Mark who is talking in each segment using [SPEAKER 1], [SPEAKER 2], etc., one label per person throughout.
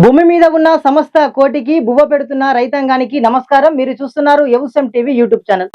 [SPEAKER 1] భూమి మీద ఉన్న సమస్త కోటికి బువ్వ పెడుతున్న రైతాంగానికి నమస్కారం. మీరు చూస్తున్నారు వ్యవసాయం టీవీ యూట్యూబ్ ఛానల్.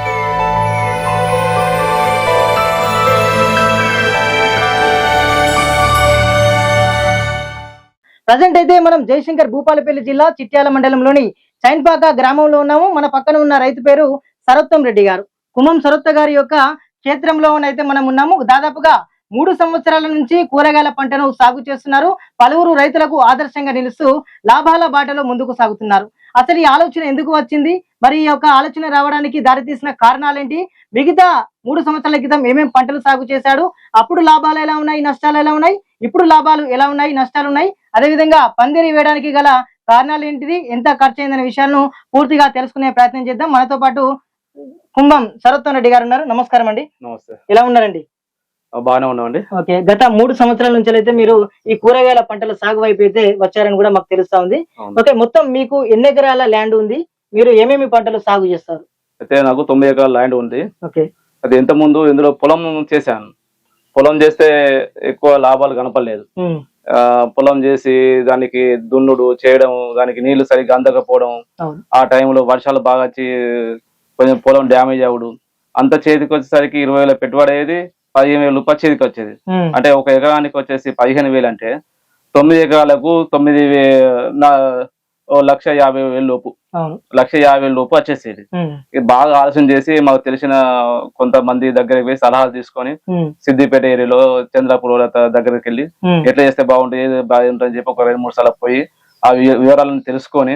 [SPEAKER 1] ప్రజెంట్ అయితే మనం జయశంకర్ భూపాలపల్లి జిల్లా చిట్యాల మండలంలోని చైన్పాక గ్రామంలో ఉన్నాము. మన పక్కన ఉన్న రైతు పేరు సరోత్తం రెడ్డి గారు. కుమ్మం సరోత్త గారి యొక్క క్షేత్రంలోనైతే మనం ఉన్నాము. దాదాపుగా 3 సంవత్సరాల నుంచి కూరగాయల పంటను సాగు చేస్తున్నారు. పలువురు రైతులకు ఆదర్శంగా నిలుస్తూ లాభాల బాటలో ముందుకు సాగుతున్నారు. అసలు ఈ ఆలోచన ఎందుకు వచ్చింది, మరి ఈ యొక్క ఆలోచన రావడానికి దారితీసిన కారణాలేంటి, మిగతా 3 సంవత్సరాల క్రితం ఏమేం పంటలు సాగు చేశాడు, అప్పుడు లాభాలు ఎలా ఉన్నాయి, నష్టాలు ఎలా ఉన్నాయి, ఇప్పుడు లాభాలు ఎలా ఉన్నాయి, నష్టాలు ఉన్నాయి, అదేవిధంగా పందిరి వేయడానికి గల కారణాలు ఏంటిది, ఎంత ఖర్చు అయిందనే విషయాలను పూర్తిగా తెలుసుకునే ప్రయత్నం చేద్దాం. మనతో పాటు కుంభం సరోత్తం రెడ్డి గారు ఉన్నారు. నమస్కారం అండి.
[SPEAKER 2] నమస్తే.
[SPEAKER 1] ఎలా ఉన్నారండి?
[SPEAKER 2] బాగానే ఉన్నామండి.
[SPEAKER 1] ఓకే, గత 3 సంవత్సరాల నుంచి అయితే మీరు ఈ కూరగాయల పంటల సాగు వైపు అయితే వచ్చారని కూడా మాకు తెలుస్తా ఉంది. ఓకే, మొత్తం మీకు ఎన్ని ఎకరాల ల్యాండ్ ఉంది, మీరు ఏమేమి పంటలు సాగు చేస్తారు?
[SPEAKER 2] అయితే నాకు 9 ఎకరాల ల్యాండ్ ఉంది.
[SPEAKER 1] ఓకే,
[SPEAKER 2] అది ఇంత ముందు ఇందులో పొలం చేశాను. పొలం చేస్తే ఎక్కువ లాభాలు కనపడలేదు. పొలం చేసి దానికి దున్నుడు చేయడం, దానికి నీళ్లు సరిగ్గా అందకపోవడం, ఆ టైంలో వర్షాలు బాగా వచ్చి కొంచెం పొలం డ్యామేజ్ అవ్వడు, అంత చేతికి వచ్చేసరికి 20,000 పెట్టుబడి అయ్యేది, 15,000 రూపాయలు చేతికి వచ్చేది. అంటే ఒక ఎకరానికి వచ్చేసి 15,000 అంటే 9 ఎకరాలకు 1,50,000 లోపు 1,50,000 లోపు వచ్చేసేది. బాగా ఆలోచన చేసి మాకు తెలిసిన కొంతమంది దగ్గరికి పోయి సలహాలు తీసుకొని సిద్దిపేట ఏరియాలో చంద్రపూర్ దగ్గరికి వెళ్ళి ఎట్లా చేస్తే బాగుంటుంది, ఏది బాగుంటుంది అని చెప్పి ఒక 2-3 సార్లు పోయి ఆ వివరాలను తెలుసుకొని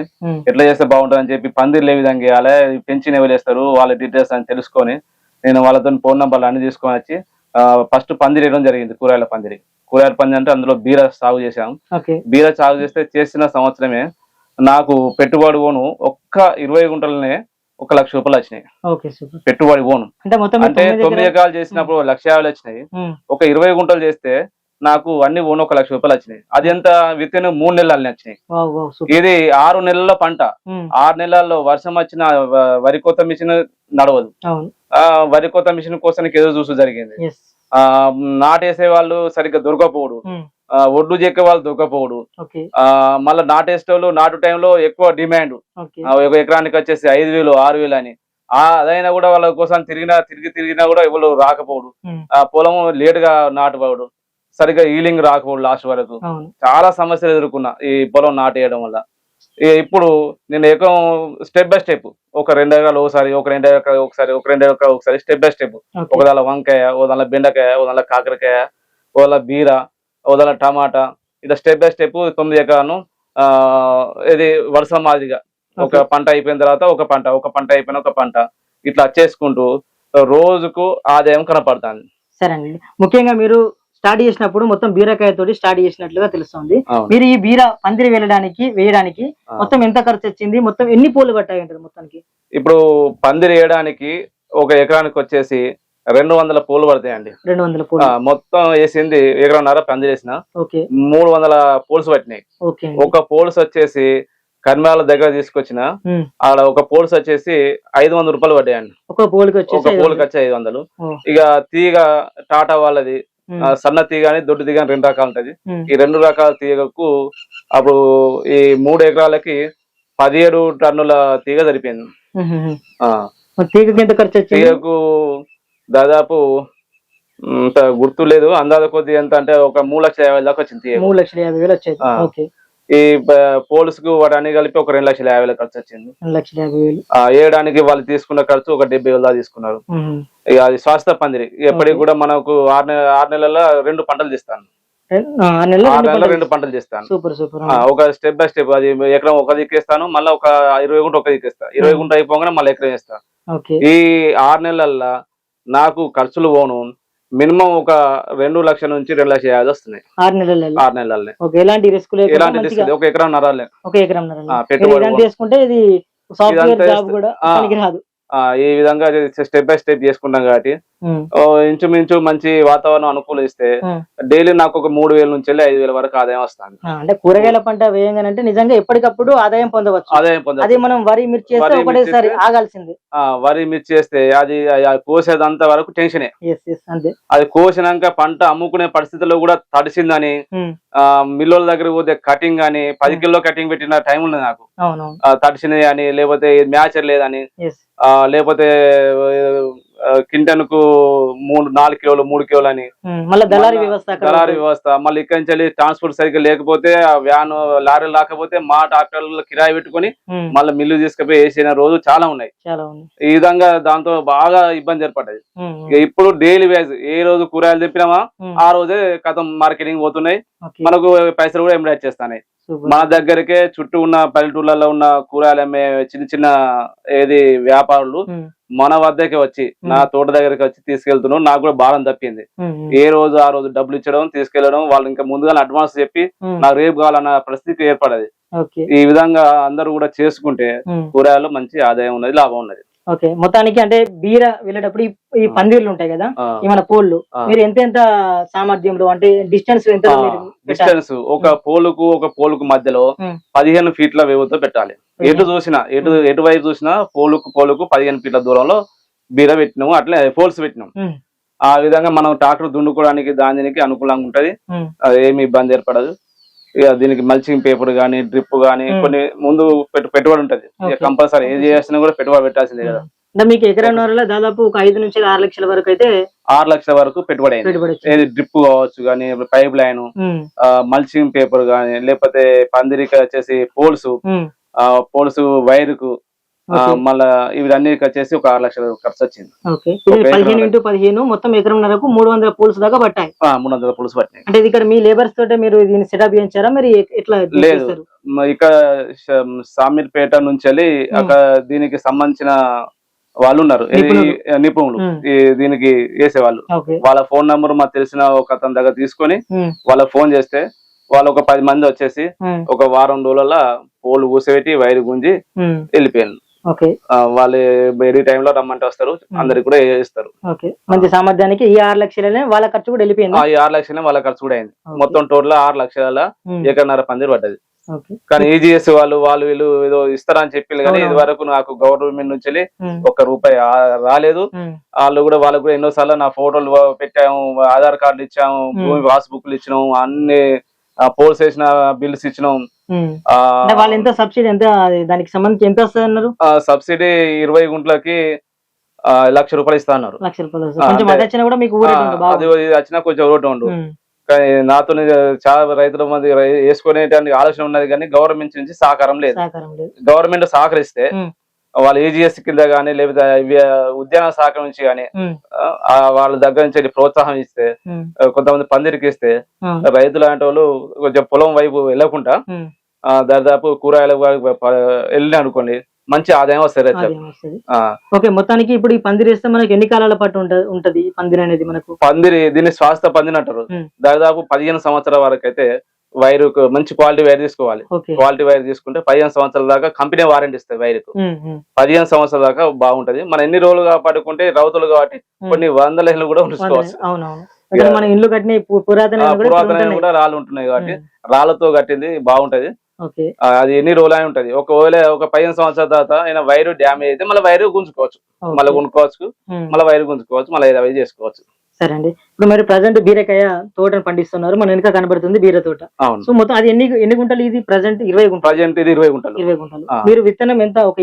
[SPEAKER 2] ఎట్లా చేస్తే బాగుంటుంది అని చెప్పి పందిర్లు ఏ విధంగా వేయాలి, పెంచిన ఎవరు వేస్తారు, వాళ్ళ డీటెయిల్స్ అని తెలుసుకొని నేను వాళ్ళతో ఫోన్ నంబర్లు అన్ని తీసుకొని వచ్చి ఫస్ట్ పందిరి వేయడం జరిగింది. కూరగాయల పందిరి అంటే అందులో బీర సాగు చేశాం. బీర సాగు చేసిన సంవత్సరమే నాకు పెట్టుబడి పోను ఒక్క 20 గుంటలనే 1,00,000 రూపాయలు వచ్చినాయి. పెట్టుబడి పోను అంటే 9 ఎకరాలు చేసినప్పుడు 1,50,000 వచ్చినాయి. ఒక 20 గుంటలు చేస్తే నాకు అన్ని పోను 1,00,000 రూపాయలు వచ్చినాయి. అది ఎంత విత్ ఇన్ 3 నెలలు వచ్చినాయి. ఇది 6 నెలల పంట. 6 నెలల్లో వర్షం వచ్చిన వరి కోత మిషన్ నడవదు. వరి కోత మిషన్ కోసం ఏదో చూసు జరిగింది. నాటేసే వాళ్ళు సరిగ్గా దొరకపోవడు, ఒడ్లు చెక్కే వాళ్ళు దొరకపోవడు, మళ్ళీ నాటేసేవాళ్ళు నాటు టైంలో ఎక్కువ డిమాండ్, ఒక ఎకరానికి వచ్చేసి 5,000 6,000 అని. అదైనా కూడా వాళ్ళ కోసం తిరిగినా కూడా ఎవరు రాకపోవడు, పొలం లేట్ గా నాటుకోవడు, సరిగ్గా హీలింగ్ రాకపోవడు. లాస్ట్ వరకు చాలా సమస్యలు ఎదుర్కొన్నా ఈ పొలం నాటేయడం వల్ల. ఇప్పుడు నేను ఏకం స్టెప్ బై స్టెప్, ఒక 2 ఎకరాలు ఒకసారి, ఒక 2 ఎకరాలు ఒకసారి, ఒక 2 ఎకరాలు ఒకసారి, స్టెప్ బై స్టెప్. ఒక దాని వంకాయ, ఒక దాని బెండకాయ, ఒక దాని కాకరకాయ, ఒక దాని బీర, ఒక దాని టమాటా, ఇట్లా స్టెప్ బై స్టెప్ 9 ఎకరాలను ఇది వరుస మాదిరిగా ఒక పంట అయిపోయిన తర్వాత ఒక పంట అయిపోయిన ఒక పంట ఇట్లా చేసుకుంటూ రోజుకు ఆదాయం కనపడుతుంది.
[SPEAKER 1] సరేనండి, ముఖ్యంగా మీరు స్టార్ట్ చేసినప్పుడు మొత్తం బీరకాయతోటి స్టార్ట్ చేసినట్లుగా తెలుస్తుంది. మీరు ఈ బీర పందిరి వేయడానికి మొత్తం ఎంత ఖర్చు వచ్చింది, మొత్తం ఎన్ని పూలు పట్టాయి అంటారు మొత్తానికి?
[SPEAKER 2] ఇప్పుడు పందిరి వేయడానికి ఒక ఎకరానికి వచ్చేసి 200 పూలు పడతాయండి. 200 పూలు మొత్తం వేసింది 1.5 ఎకరం పందిరి వేసిన 300 పూల్స్ పట్టినాయి. ఒక పోల్స్ వచ్చేసి కర్మాల దగ్గర తీసుకొచ్చిన ఆడ ఒక పోల్స్ వచ్చేసి 500 రూపాయలు పడ్డాయండి. ఒక పోల్కి వచ్చి 500. ఇక తీగ టాటా వాళ్ళది సన్న తీగ అని దొడ్డు తీగ అని 2 రకాలు ఉంటది. ఈ 2 రకాల తీగకు అప్పుడు ఈ 3 ఎకరాలకి 17 టన్నుల తీగ సరిపోయింది. తీగకు దాదాపు గుర్తు లేదు, అందాజ కొద్ది ఎంత అంటే ఒక 3,50,000 దాకా వచ్చింది.
[SPEAKER 1] 3,50,000 వచ్చేది.
[SPEAKER 2] ఈ పోల్స్ కు వాటి అన్ని కలిపి ఒక 2,50,000 ఖర్చు వచ్చింది.
[SPEAKER 1] 2,50,000
[SPEAKER 2] వేయడానికి వాళ్ళు తీసుకున్న ఖర్చు ఒక 70,000 దాకా తీసుకున్నారు. ఇక అది శాశ్వత పందిరి. ఎప్పటికి కూడా మనకు 6 నెలల 2 పంటలు తీస్తాను. 6 నెలల 2 పంటలు చేస్తాను. ఒక స్టెప్ బై స్టెప్. అది ఎకరం ఒక దిక్కేస్తాను, మళ్ళీ ఒక 20 గుంట ఒక దిక్కేస్తాను. 20 గుంట అయిపోగానే మళ్ళీ ఎకరం వేస్తాను. ఈ 6 నెలల్లో నాకు ఖర్చులు పోను మినిమం ఒక 2 లక్షల నుంచి 2,50,000 వస్తున్నాయి 6 నెలల్లో. ఎలాంటి రిస్క్ లేదు. ఒక ఎకరం నరాలే పెట్టుబడి చేసుకుంటే ఈ విధంగా స్టెప్ బై స్టెప్ చేసుకుంటాం కాబట్టి ఇంచుమించు మంచి వాతావరణం అనుకూలిస్తే డైలీ నాకు ఒక 3,000 నుంచి 5,000 వరకు ఆదాయం వస్తుంది.
[SPEAKER 1] అంటే కూరగాయల పంట వేయంగానంటే నిజంగా ఎప్పటికప్పుడు ఆదాయం పొందవచ్చు. అది మనం వరి మిర్చి చేస్తే ఒకటేసారి ఆగాల్సింది.
[SPEAKER 2] వరి మిర్చి చేస్తే అది కోసేదంత వరకు టెన్షనే. అది కోసినాక పంట అమ్ముకునే పరిస్థితుల్లో కూడా తడిసిందని మిల్లుల దగ్గర పోతే కటింగ్ అని 10 కిలో కటింగ్ పెట్టిన టైం ఉంది నాకు. తడిసినది అని, లేకపోతే మ్యాచర్ లేదని, లేకపోతే కింటన్కు 4 కిలోలు 3 కిలోలు అని
[SPEAKER 1] దళారీ
[SPEAKER 2] వ్యవస్థ. మళ్ళీ ఇక్కడి నుంచి ట్రాన్స్పోర్ట్ సరిగ్గా లేకపోతే వ్యాన్ లారీలు రాకపోతే మా ట్రాక్టర్లు కిరాయి పెట్టుకుని మళ్ళీ మిల్లు తీసుకుపోయి వేసిన రోజు చాలా ఉన్నాయి. ఈ విధంగా దాంతో బాగా ఇబ్బంది ఏర్పడ్డది. ఇప్పుడు డైలీ వేజ్ ఏ రోజు కూరగాయలు తెప్పినామా ఆ రోజే కథం మార్కెటింగ్ పోతున్నాయి, మనకు పైసలు కూడా ఎంబ్రాయిడ్ చేస్తున్నాయి. మన దగ్గరకే చుట్టూ ఉన్న పల్లెటూర్లలో ఉన్న కూరగాయలు అమ్మే చిన్న ఏది వ్యాపారులు మన వద్దకే వచ్చి నా తోట దగ్గరికి వచ్చి తీసుకెళ్తున్నాం. నాకు కూడా భారం తప్పింది. ఏ రోజు ఆ రోజు డబ్బులు ఇచ్చడం తీసుకెళ్లడం, వాళ్ళు ఇంకా ముందుగా అడ్వాన్స్ చెప్పి నాకు రేపు కావాలన్న పరిస్థితి ఏర్పడది. ఈ విధంగా అందరూ కూడా చేసుకుంటే కూరగాయలు మంచి ఆదాయం ఉన్నది, లాభం ఉన్నది.
[SPEAKER 1] ఓకే, మొత్తానికి అంటే బీర వెళ్ళేటప్పుడు ఈ పందిర్లు ఉంటాయి కదా, మన పోల్లు మీరు ఎంత సామర్థ్యంలో అంటే డిస్టెన్స్
[SPEAKER 2] ఒక పోలుకు మధ్యలో 15 ఫీట్ల వ్యవధితో పెట్టాలి. ఎటువైపు చూసినా పోలుకు 15 ఫీట్ల దూరంలో బీర పెట్టినాము, అట్లే పోల్స్ పెట్టినాం. ఆ విధంగా మనం ట్రాక్టర్ దున్నుకోవడానికి దానికి అనుకూలంగా ఉంటది, ఏమి ఇబ్బంది ఏర్పడదు. దీనికి మల్చింగ్ పేపర్ గానీ, డ్రిప్ గానీ కొన్ని ముందు పెట్టుబడి ఉంటది. కంపల్సరీ ఏది చేసినా కూడా పెట్టుబడి పెట్టాల్సిందే కదా.
[SPEAKER 1] మీకు ఎకరాన్నరలో దాదాపు ఒక 5 నుంచి 6 లక్షల వరకు అయితే
[SPEAKER 2] 6 లక్షల వరకు పెట్టుబడి అయింది. డ్రిప్ కావచ్చు గానీ, పైప్ లైన్, మల్చింగ్ పేపర్ గానీ, లేకపోతే పందిరికి వచ్చేసి పోల్స్ వైరుకు, మళ్ళా ఇవన్నీ వచ్చేసి ఒక 6 లక్షల ఖర్చు వచ్చింది.
[SPEAKER 1] 15 into 15 మొత్తం ఎకరంన్నరకు 300 పోల్స్ దాకా పట్టాయి.
[SPEAKER 2] 300 పోల్స్ పట్టాయి.
[SPEAKER 1] అంటే ఇక్కడ మీ లేబర్స్ తోటే మీరు దీన్ని సెటప్ చేయించారా, మరి ఎట్లా?
[SPEAKER 2] లేదు, ఇక్కడ సామీర్పేట నుంచి అక్కడ దీనికి సంబంధించిన వాళ్ళు ఉన్నారు, నిపుణులు దీనికి వేసేవాళ్ళు. వాళ్ళ ఫోన్ నంబర్ మాకు తెలిసిన ఒక అతని దగ్గర తీసుకొని వాళ్ళకి ఫోన్ చేస్తే వాళ్ళు ఒక 10 మంది వచ్చేసి ఒక వారం రోజులలో పోలు కూసబెట్టి వైరు గుంజి వెళ్ళిపోయారు. వాళ్ళు ఏ టైంలో రమ్మంటే వస్తారు, అందరికి కూడా వేస్తారు.
[SPEAKER 1] మంచి సామర్థ్యానికి ఈ 6 లక్షలనే వాళ్ళ ఖర్చు కూడా వెళ్ళిపోయింది.
[SPEAKER 2] ఈ 6 లక్షలనే వాళ్ళ ఖర్చు కూడా అయింది. మొత్తం టోటల్ 6 లక్షల ఎకరన్నర పందిరి పడ్డది. కానీ ఈజీఎస్ వాళ్ళు వీళ్ళు ఏదో ఇస్తారని చెప్పి కానీ ఇది వరకు నాకు గవర్నమెంట్ నుంచి ₹1 రాలేదు. వాళ్ళకు కూడా ఎన్నోసార్లు నా ఫోటోలు పెట్టాము, ఆధార్ కార్డులు ఇచ్చాము, భూమి పాస్బుక్లు ఇచ్చినాము, అన్ని పోల్స్ వేసిన బిల్స్ ఇచ్చినాం.
[SPEAKER 1] వాళ్ళు ఎంత సబ్సిడీ, ఎంత దానికి సంబంధించి ఎంత వస్తుంది అన్నారు?
[SPEAKER 2] సబ్సిడీ 20 గుంటలకి ₹1,00,000 ఇస్తా అన్నారు. అది వచ్చినా కొంచెం ఒకటి ఉండు. కానీ నాతో చాలా రైతుల మంది వేసుకునేటానికి ఆలోచన ఉన్నది, కానీ గవర్నమెంట్ నుంచి సహకారం లేదు. గవర్నమెంట్ సహకరిస్తే వాళ్ళ ఏజీఎస్ కింద గానీ, లేకపోతే ఉద్యాన శాఖ నుంచి గానీ వాళ్ళ దగ్గర నుంచి ప్రోత్సాహం ఇస్తే, కొంతమంది పందిరికి ఇస్తే రైతులు లాంటి వాళ్ళు కొంచెం పొలం వైపు వెళ్ళకుండా దాదాపు కూరగాయల వెళ్ళినా అనుకోండి మంచి ఆదాయం వస్తుంది.
[SPEAKER 1] ఓకే, మొత్తానికి ఇప్పుడు ఈ పందిరి వేస్తే మనకి ఎన్ని కాలాల పాటు ఉంటది పందిరి అనేది? మనకు పందిరి
[SPEAKER 2] దీన్ని శ్వాస పందిరి అంటారు. దాదాపు 15 సంవత్సరాల వరకు అయితే వైరు మంచి క్వాలిటీ వైర్ తీసుకోవాలి. క్వాలిటీ వైర్ తీసుకుంటే 15 సంవత్సరాల దాకా కంపెనీ వారంటీ ఇస్తుంది వైరుకు. 15 సంవత్సరాల దాకా బాగుంటది. మనం ఎన్ని రోజులుగా పడుకుంటే రౌతులు కాబట్టి కొన్ని 100 ఏళ్ళు కూడా ఉంచుకోవచ్చు.
[SPEAKER 1] మన ఇల్లు కట్టిన పురాతన
[SPEAKER 2] కూడా రాళ్ళు ఉంటున్నాయి కాబట్టి రాళ్లతో కట్టింది బాగుంటది. అది ఎన్ని రోజులు అని ఉంటది. ఒకవేళ ఒక 15 సంవత్సరాల తర్వాత అయినా వైరు డ్యామేజ్ అయితే మళ్ళీ వైరు గుంజుకోవచ్చు, మళ్ళీ కొనుక్కోవచ్చు, మళ్ళీ వైరు గుంజుకోవచ్చు, మళ్ళీ ఏదో చేసుకోవచ్చు.
[SPEAKER 1] సరే అండి, ఇప్పుడు మీరు ప్రజెంట్ బీరకాయ తోటను పండిస్తున్నారు, మన వెనుక కనబడుతుంది బీర తోట. సో మొత్తం అది ఎన్ని గుంటలు? ఇది ప్రజెంట్ 20 గుంటలు.
[SPEAKER 2] ప్రజెంట్ ఇది 20 గుంటలు.
[SPEAKER 1] 20 గుంటలు. మీరు విత్తనం ఎంత? ఒక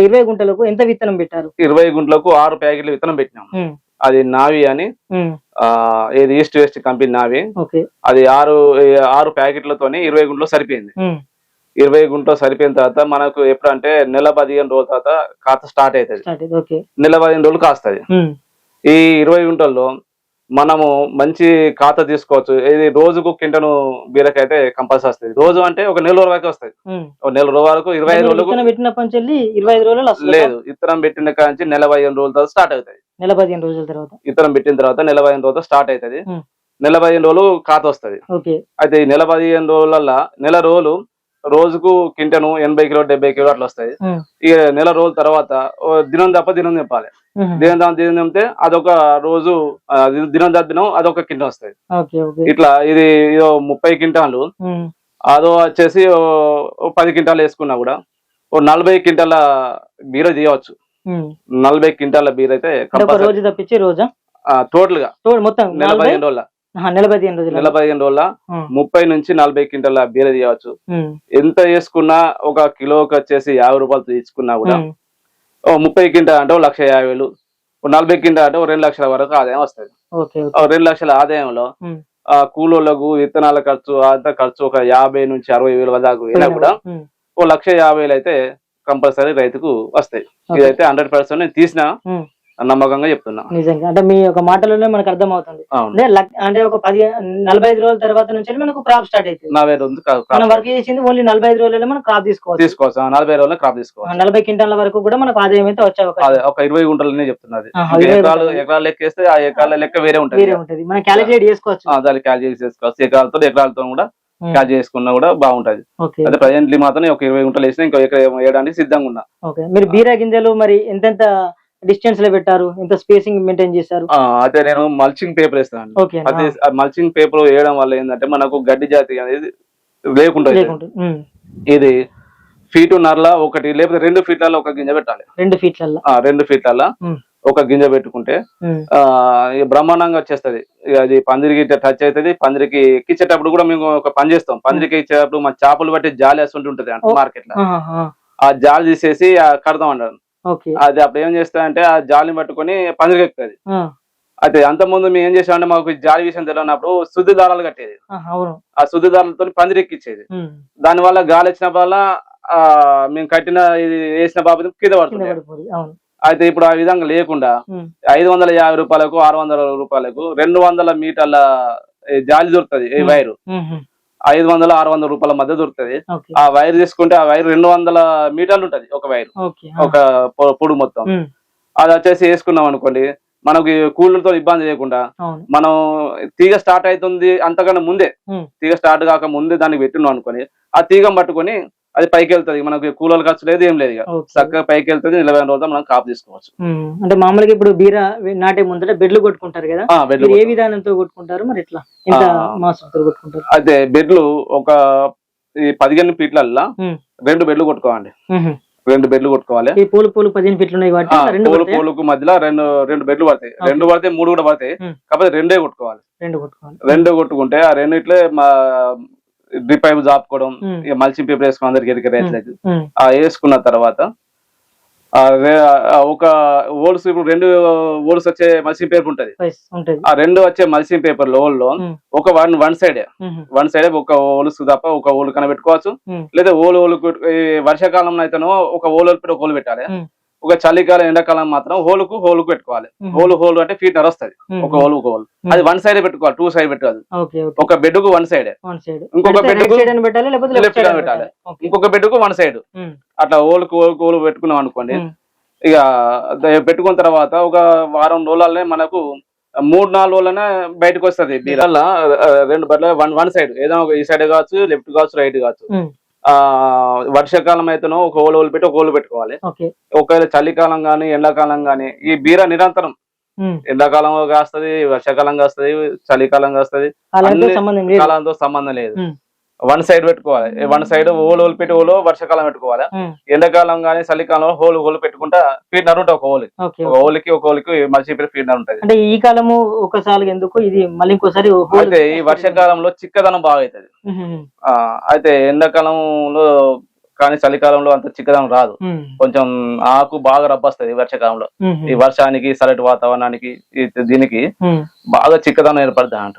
[SPEAKER 1] 20 గుంటలకు ఎంత విత్తనం పెట్టారు?
[SPEAKER 2] 20 గుంటలకు 6 ప్యాకెట్లు విత్తనం పెట్టినాం. అది నావి అని, ఏది ఈస్ట్ వెస్ట్ కంపెనీ నావి. అది 6 ప్యాకెట్లతోని 20 గుంటలు సరిపోయింది. 20 గుంటలు సరిపోయిన తర్వాత మనకు ఎప్పుడంటే నెల 15 రోజుల తర్వాత ఖాతా స్టార్ట్ అవుతుంది. నెల 15 రోజులు కాస్తుంది. ఈ 20 గుంటల్లో మనము మంచి ఖాతా తీసుకోవచ్చు. ఇది రోజుకు కింటను బీరకాయ అయితే కంపల్సరీ వస్తుంది. రోజు అంటే ఒక నెల రోజుల వరకు వస్తుంది. ఒక నెల రోజుల వరకు 25 రోజులకు లేదు, ఇత్తనం పెట్టిన కాంచి నెల 15 రోజుల తర్వాత స్టార్ట్ అవుతుంది.
[SPEAKER 1] నెల 15 రోజుల తర్వాత
[SPEAKER 2] ఇత్తనం పెట్టిన తర్వాత నెల 15 రోజులు స్టార్ట్ అవుతుంది. నెల 15 రోజులు ఖాతా వస్తుంది. అయితే ఈ నెల 15 రోజుల నెల రోజులు రోజుకు కింటను 80 కిలో 70 కిలో అట్లా వస్తాయి. ఇక నెల రోజుల తర్వాత దినం తప్ప దినం తెంపాలి. దినం తెంపితే అదొక రోజు దినం తప్ప దినం అదొక కింట వస్తాయి. ఇట్లా ఇది 30 క్వింటాలు అదో వచ్చేసి 10 క్వింటాలు వేసుకున్నా కూడా 40 క్వింటాల బీర తీయవచ్చు. 40 క్వింటాల బీర అయితే
[SPEAKER 1] రోజు తప్పించి రోజా
[SPEAKER 2] టోటల్ గా మొత్తం 15 రోజుల 15 రోజుల 30 నుంచి 40 క్వింటాల బీర తీయవచ్చు. ఎంత చేసుకున్నా ఒక కిలోకి వచ్చేసి 50 రూపాయలు తీసుకున్నా కూడా 30 క్వింటాల్ అంటే 1,50,000, 40 క్వింటాల్ అంటే 2 లక్షల వరకు ఆదాయం వస్తుంది. 2 లక్షల ఆదాయంలో కూలోళ్లకు విత్తనాల ఖర్చు అంత ఖర్చు ఒక 50 నుంచి 60,000 దాకా అయినా కూడా 1,50,000 అయితే కంపల్సరీ రైతుకు వస్తాయి. ఇదైతే 100% నేను తీసిన నమ్మకంగా చెప్తున్నా.
[SPEAKER 1] నిజంగా అంటే మీ ఒక మాటలోనే మనకు అర్థం అవుతుంది. అంటే ఒక 45 రోజుల తర్వాత నుంచి మనకు క్రాప్ స్టార్ట్ అవుతుంది.
[SPEAKER 2] 40 రోజులు
[SPEAKER 1] మనం వర్క్ చేసింది ఓన్లీ 45 రోజులలో మనం క్రాప్ తీసుకోవచ్చు.
[SPEAKER 2] 40 రోజుల్లో క్రాప్ తీసుకోవచ్చు.
[SPEAKER 1] 40 క్వింటాల వరకు కూడా మనకు ఆదాయం అయితే వచ్చే
[SPEAKER 2] ఒక 20 గుంటలనే చెప్తున్నది. ఎకరాలు లెక్కేస్తే ఆ ఎకరాల లెక్క వేరే ఉంటుంది.
[SPEAKER 1] మనం క్యాలిక్యులేట్ చేసుకోవచ్చు.
[SPEAKER 2] దాన్ని క్యాలిక్యులేట్ చేసుకోవచ్చు. ఎకరాలతో కూడా క్యాచ్ చేసుకున్నా కూడా బాగుంటది. అదే ప్రజెంట్లీ మాత్రం ఒక 20 గుంటలు వేసినా ఇంకో ఎకరం వేయడానికి సిద్ధంగా ఉన్నా.
[SPEAKER 1] మీరు బీరా గింజలు మరి ఎంతెంత డిస్టెన్స్ లో పెట్టారు, ఎంత స్పేసింగ్ మెయింటైన్ చేశారు?
[SPEAKER 2] అయితే నేను మల్చింగ్ పేపర్ వేస్తాను. అదే మల్చింగ్ పేపర్ వేయడం వల్ల ఏంటంటే మనకు గడ్డి జాతి అనేది లేకుండా ఇది ఫీటున్నరలా ఒకటి లేకపోతే 2 ఫీట్లలో ఒక గింజ పెట్టాలి. 2 ఫీట్లలో ఒక గింజ పెట్టుకుంటే బ్రహ్మాండంగా వచ్చేస్తుంది. అది పందిరికి టచ్ అవుతుంది. పందిరికి ఎక్కించేటప్పుడు కూడా మేము ఒక పని చేస్తాం. పందిరికి ఇచ్చేటప్పుడు మన చేపలు బట్టి జాలి వేస్తుంటే ఉంటది అంటే మార్కెట్ లో ఆ జాలి తీసేసి కడతాం అంటారు. అది అప్పుడు ఏం చేస్తామంటే ఆ జాలిని పట్టుకొని పందిరికి ఎక్కుతుంది. అయితే అంత ముందు మేము ఏం చేసామంటే మాకు జాలి విషయం తెలియనప్పుడు శుద్ధి దారాలు కట్టేది. ఆ శుద్ధి దారాలతో పందిరి ఎక్కించేది. దాని వల్ల గాలి వచ్చినప్పుడల్లా మేము కట్టిన ఇది వేసిన బాబు కింద పడుతుంది. అయితే ఇప్పుడు ఆ విధంగా లేకుండా 550 రూపాయలకు 600 రూపాయలకు 200 మీటర్ల జాలి దొరుకుతుంది. ఈ వైరు 500-600 రూపాయల మధ్య దొరుకుతుంది. ఆ వైర్ తీసుకుంటే ఆ వైర్ 200 మీటర్లు ఉంటది ఒక వైర్, ఒక పొడుగు మొత్తం. అది వచ్చేసి వేసుకున్నాం అనుకోండి, మనకి కూలర్తో ఇబ్బంది లేకుండా మనం తీగ స్టార్ట్ అవుతుంది అంతకన్నా ముందే, తీగ స్టార్ట్ కాక ముందే దానికి పెట్టినాం అనుకోని ఆ తీగం పట్టుకొని అది పైకి వెళ్తుంది. మనకి కూలర్ ఖర్చు లేదు, ఏం లేదు. చక్కగా పైకి వెళ్తుంది. 40 రోజులు మనం కాపు తీసుకోవచ్చు.
[SPEAKER 1] అంటే మామూలుగా ఇప్పుడు బీర నాటే ముందర బెడ్లు కొట్టుకుంటారు కదా, ఏ విధానంతో కొట్టుకుంటారు మరి ఎట్లా కొట్టుకుంటారు?
[SPEAKER 2] అయితే బెడ్లు ఒక 15 ఫీట్లల్లా 2 బెడ్లు కొట్టుకోవాలి. 2 బెడ్లు కొట్టుకోవాలి.
[SPEAKER 1] పూలు 15 ఫీట్లు ఉన్నాయి.
[SPEAKER 2] పూలకు మధ్యలో 2 బెడ్లు పడతాయి. 2 పడితే 3 కూడా పడతాయి. కాకపోతే 2 కొట్టుకోవాలి. 2 కొట్టుకుంటే ఆ 2 మా డ్రిప్ పైపు జాపుకోవడం, మల్చింగ్ పేపర్ వేసుకుని అందరికి ఎరికే రైతులకి వేసుకున్న తర్వాత ఒక ఓల్స్ ఇప్పుడు 2 ఓల్స్ వచ్చే మల్చింగ్ పేపర్ ఉంటది. ఆ 2 వచ్చే మల్చింగ్ పేపర్ లో ఒక వన్ సైడ్ ఒక ఓలుసు తప్ప ఒక ఓలు కనబెట్టుకోవచ్చు. లేదా ఓలు వర్షాకాలంలో అయితేనో ఒక ఓలు ఒక ఓలు పెట్టాలి. ఒక చలికాలం ఎండాకాలం మాత్రం హోలుకు పెట్టుకోవాలి. హోలు అంటే ఫీట్ వస్తుంది. ఒక హోలు అది 1 సైడ్ పెట్టుకోవాలి. 2 సైడ్ పెట్టాలి. ఒక బెడ్ కు 1 సైడ్, ఇంకొక బెడ్ కు లెఫ్ట్ సైడ్ పెట్టాలి, ఇంకొక బెడ్ కు 1 సైడ్. అట్లా హోలు పెట్టుకున్నాం అనుకోండి. ఇక పెట్టుకున్న తర్వాత ఒక వారం రోజులనే మనకు 3-4 రోజులనే బయటకు వస్తుంది. బీరల్లా 2 బెడ్ల 1 సైడ్ ఏదైనా ఈ సైడ్ కావచ్చు, లెఫ్ట్ కావచ్చు, రైట్ కావచ్చు. వర్షాకాలం అయితేనో ఒక ఓలు పెట్టి ఒక ఓలు పెట్టుకోవాలి. ఒకవేళ చలికాలం గానీ ఎండాకాలం గానీ ఈ బీర నిరంతరం ఎండాకాలం కాస్తుంది, వర్షాకాలం కాస్తుంది, చలికాలం కాస్తుంది, కాలంతో సంబంధం లేదు. 1 సైడ్ పెట్టుకోవాలి. 1 సైడ్ ఓలు పెట్టి ఓలు వర్షాకాలం పెట్టుకోవాలి. ఎండాకాలం గానీ చలికాలం హోలు పెట్టుకుంటా ఫీడ్నర్ ఉంటుంది. ఒక ఓలికి మల్చి ఫీడ్నర్ ఉంటుంది.
[SPEAKER 1] అంటే ఈ కాలము ఒకసారి ఎందుకు ఇది మళ్ళీ ఇంకోసారి
[SPEAKER 2] అయితే ఈ వర్షాకాలంలో చిక్కదనం బాగా అవుతుంది. అయితే ఎండాకాలంలో కానీ చలికాలంలో అంత చిక్కదనం రాదు. కొంచెం ఆకు బాగా రబ్బొస్తుంది వర్షాకాలంలో. ఈ వర్షానికి చల్లటి వాతావరణానికి దీనికి బాగా చిక్కదనం ఏర్పడుతుంది అంట.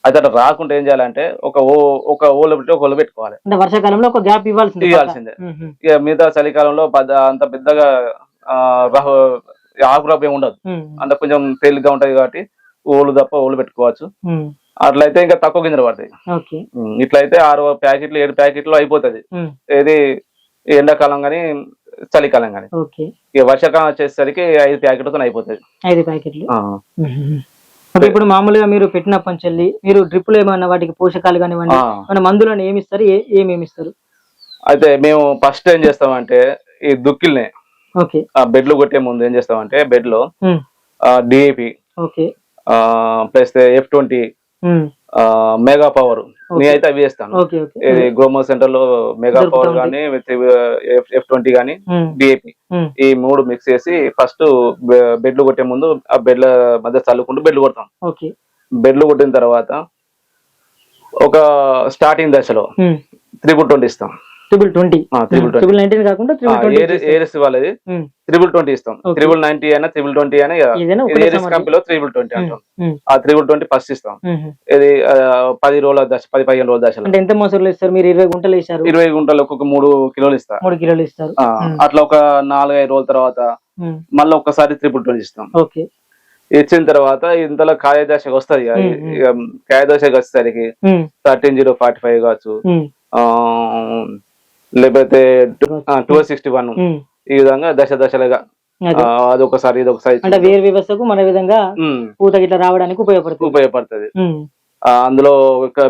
[SPEAKER 2] అయితే అట్లా రాకుండా ఏం చేయాలంటే ఒక ఓలు పెట్టి ఒక ఓలు పెట్టుకోవాలి.
[SPEAKER 1] వర్షాకాలంలో ఒక గ్యాప్ ఇవ్వాల్సిందే.
[SPEAKER 2] ఇక మిగతా చలికాలంలో అంత పెద్దగా ఆకురబ్బ ఏమి ఉండదు. అంత కొంచెం తేలిగ్గా ఉంటది కాబట్టి ఓలు తప్ప ఓలు పెట్టుకోవచ్చు. అట్లయితే ఇంకా తక్కువ గింజలు పడతాయి. ఇట్లయితే 6 ప్యాకెట్లు 7 ప్యాకెట్లు అయిపోతుంది. ఏది ఎండాకాలం గానీ చలికాలం గానీ. ఇక వర్షాకాలం వచ్చేసరికి 5 ప్యాకెట్లతో అయిపోతుంది.
[SPEAKER 1] 5 ప్యాకెట్లు. ఇప్పుడు మామూలుగా మీరు పెట్టినప్పటి నుంచి మీరు డ్రిప్పులు ఏమన్నా వాటికి పోషకాలు కానివ్వండి, మన మందులను ఏమిస్తారు, ఏమేమిస్తారు?
[SPEAKER 2] అయితే మేము ఫస్ట్ ఏం చేస్తామంటే ఈ దుక్కిల్ని
[SPEAKER 1] ఓకే
[SPEAKER 2] ఆ బెడ్లు కొట్టే ముందు ఏం చేస్తామంటే బెడ్ లో DAP
[SPEAKER 1] okay
[SPEAKER 2] plus F20 mega power నేనైతే అవి వేస్తాను.
[SPEAKER 1] ఓకే ఓకే
[SPEAKER 2] ఇది గ్రోమో సెంటర్ లో మెగా పవర్ గానీ F20 గానీ డిఏపి ఈ 3 మిక్స్ చేసి ఫస్ట్ బెడ్లు కొట్టే ముందు ఆ బెడ్ల మధ్య చల్లుకుంటూ బెడ్లు కొడతాం.
[SPEAKER 1] ఓకే
[SPEAKER 2] బెడ్లు కొట్టిన తర్వాత ఒక స్టార్టింగ్ దశలో 3x20 ఇస్తాం.
[SPEAKER 1] 3x20 కాకుండా
[SPEAKER 2] ఏరిస్ వాళ్ళది 3x20 ఇస్తాం. 3x90 అయినా 3x20 అయినా ఏరిస్ కంపెనీలో 3x20 అంటాం. ఆ 3x20 ఫస్ట్ ఇస్తాం. ఇది 10 రోజుల దశ 10-15 రోజుల దశలో.
[SPEAKER 1] ఎంత మోసర్లు ఇస్తారు మీరు? 20 గుంటలు వేసారు.
[SPEAKER 2] 20 గుంటలకు ఒక 3 కిలోలు ఇస్తారు.
[SPEAKER 1] 3 కిలోలు ఇస్తారు.
[SPEAKER 2] అట్లా ఒక 4-5 రోజుల తర్వాత మళ్ళీ ఒక్కసారి 3x20 ఇస్తాం.
[SPEAKER 1] ఓకే
[SPEAKER 2] ఇచ్చిన తర్వాత ఇంతలో కాయ దశకు వస్తుంది. కాయ దశకు వచ్చేసరికి 13-0-45 కావచ్చు, లేకపోతే 1261 ఈ విధంగా దశలుగా అదొకసారి ఇదొకసారి
[SPEAKER 1] అంటే వేరు వ్యవస్థకు మన విధంగా పూత ఇట్లా రావడానికి ఉపయోగపడుతుంది.
[SPEAKER 2] అందులో